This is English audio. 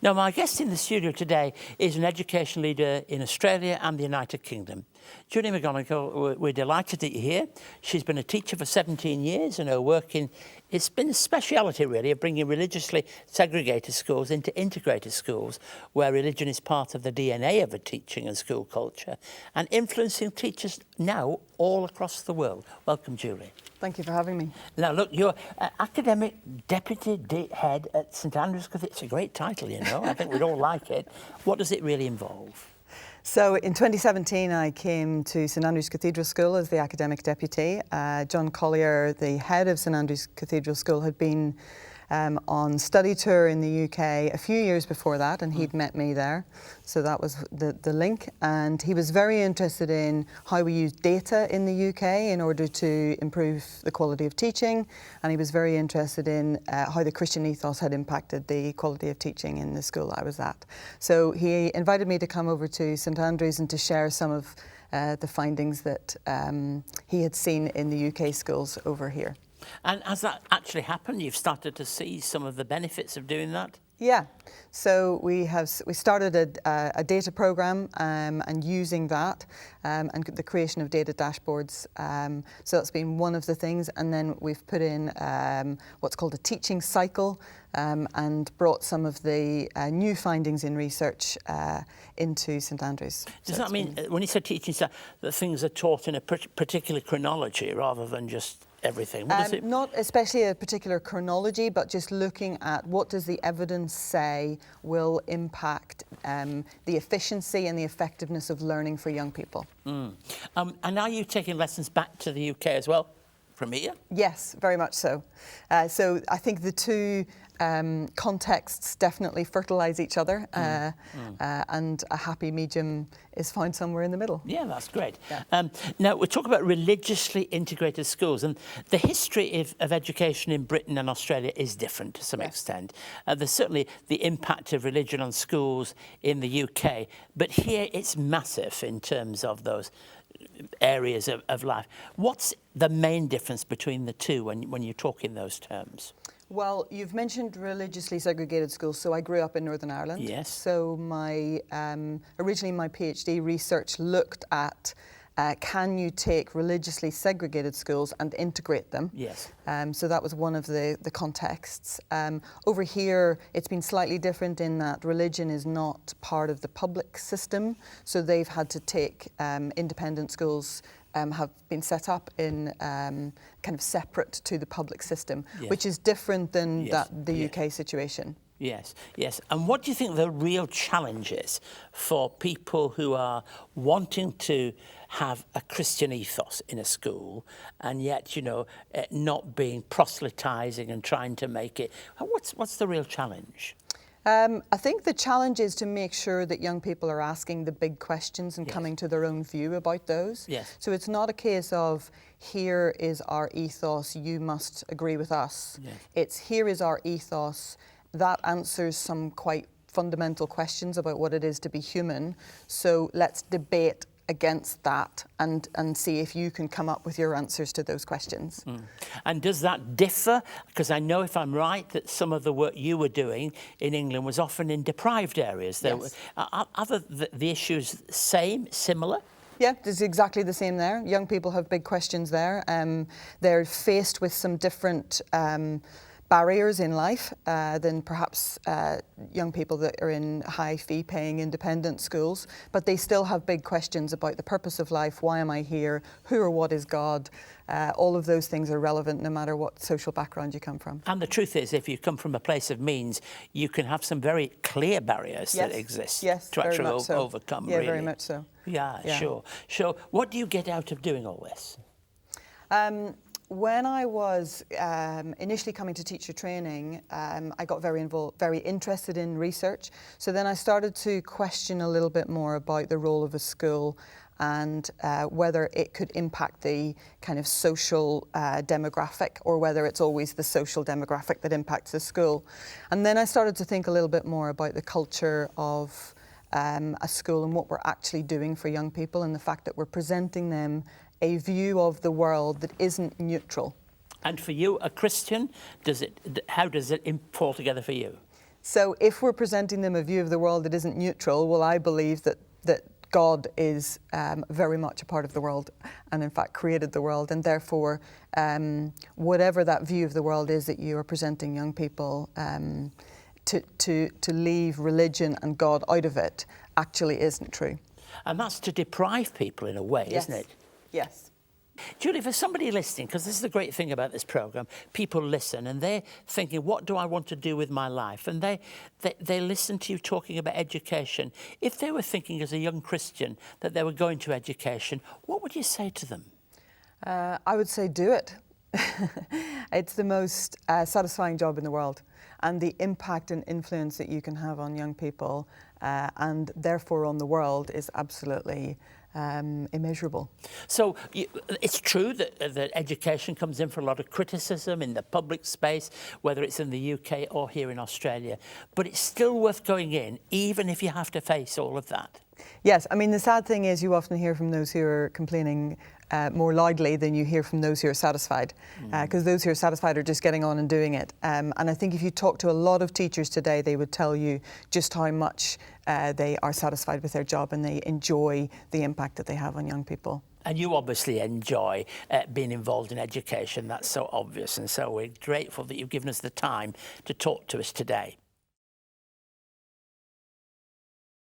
Now, my guest in the studio today is an education leader in Australia and the United Kingdom. Julie McGonigle, we're delighted that you're here. She's been a teacher for 17 years and her work it's been a speciality really of bringing religiously segregated schools into integrated schools where religion is part of the DNA of a teaching and school culture and influencing teachers now all across the world. Welcome, Julie. Thank you for having me. Now, look, you're academic deputy head at St Andrew's Cathedral. It's a great title, you know. I think we'd all like it. What does it really involve? So in 2017, I came to St Andrew's Cathedral School as the academic deputy. John Collier, the head of St Andrew's Cathedral School, had been on study tour in the UK a few years before that, and he'd met me there. So that was the link. And he was very interested in how we use data in the UK in order to improve the quality of teaching. And he was very interested in how the Christian ethos had impacted the quality of teaching in the school I was at. So he invited me to come over to St Andrews and to share some of the findings that he had seen in the UK schools over here. And has that actually happened? You've started to see some of the benefits of doing that? Yeah, so we started a data program and using that and the creation of data dashboards. So that's been one of the things, and then we've put in what's called a teaching cycle and brought some of the new findings in research into St Andrews. Does that mean, when you say teaching, that things are taught in a particular chronology rather than just everything? Not especially a particular chronology, but just looking at what does the evidence say will impact the efficiency and the effectiveness of learning for young people. And are you taking lessons back to the UK as well from here? Yes, very much so. So I think the two contexts definitely fertilise each other, and a happy medium is found somewhere in the middle. Yeah, that's great. Yeah. Now, we talk about religiously integrated schools, and the history of education in Britain and Australia is different to some extent. There's certainly the impact of religion on schools in the UK, but here it's massive in terms of those areas of life. What's the main difference between the two when you talk in those terms? Well, you've mentioned religiously segregated schools, so I grew up in Northern Ireland. Yes. So my originally my PhD research looked at can you take religiously segregated schools and integrate them? Yes. So that was one of the contexts. Over here, it's been slightly different in that religion is not part of the public system, so they've had to take independent schools have been set up in kind of separate to the public system, which is different than the UK situation. Yes, yes. And what do you think the real challenge is for people who are wanting to have a Christian ethos in a school and yet, you know, not being proselytizing and trying to make it? What's the real challenge? I think the challenge is to make sure that young people are asking the big questions and coming to their own view about those. Yes. So it's not a case of here is our ethos, you must agree with us. Yes. It's here is our ethos, that answers some quite fundamental questions about what it is to be human. So let's debate against that and see if you can come up with your answers to those questions. And does that differ? Because I know, if I'm right, that some of the work you were doing in England was often in deprived areas. Yes. Are the issues similar? Yeah, it's exactly the same there. Young people have big questions there. They're faced with some different barriers in life than perhaps young people that are in high fee paying independent schools, but they still have big questions about the purpose of life. Why am I here? Who or what is God? All of those things are relevant no matter what social background you come from. And the truth is, if you come from a place of means, you can have some very clear barriers that exist to actually overcome. Yeah, really. very much so. Yeah, sure. So what do you get out of doing all this? When I was initially coming to teacher training, I got very interested in research. So then I started to question a little bit more about the role of a school and whether it could impact the kind of social demographic, or whether it's always the social demographic that impacts the school. And then I started to think a little bit more about the culture of a school and what we're actually doing for young people, and the fact that we're presenting them a view of the world that isn't neutral. And for you, a Christian, how does it fall together for you? So if we're presenting them a view of the world that isn't neutral, well, I believe that God is very much a part of the world and in fact created the world, and therefore whatever that view of the world is that you are presenting young people, to leave religion and God out of it actually isn't true. And that's to deprive people in a way, Yes. isn't it? Yes. Julie, for somebody listening, because this is the great thing about this programme, people listen and they're thinking, what do I want to do with my life? And they listen to you talking about education. If they were thinking as a young Christian that they were going to education, what would you say to them? I would say do it. It's the most satisfying job in the world, and the impact and influence that you can have on young people and therefore on the world is absolutely immeasurable. So it's true that education comes in for a lot of criticism in the public space, whether it's in the UK or here in Australia, but it's still worth going in, even if you have to face all of that. Yes, I mean, the sad thing is you often hear from those who are complaining more loudly than you hear from those who are satisfied, because those who are satisfied are just getting on and doing it. And I think if you talk to a lot of teachers today, they would tell you just how much they are satisfied with their job and they enjoy the impact that they have on young people. And you obviously enjoy being involved in education. That's so obvious. And so we're grateful that you've given us the time to talk to us today.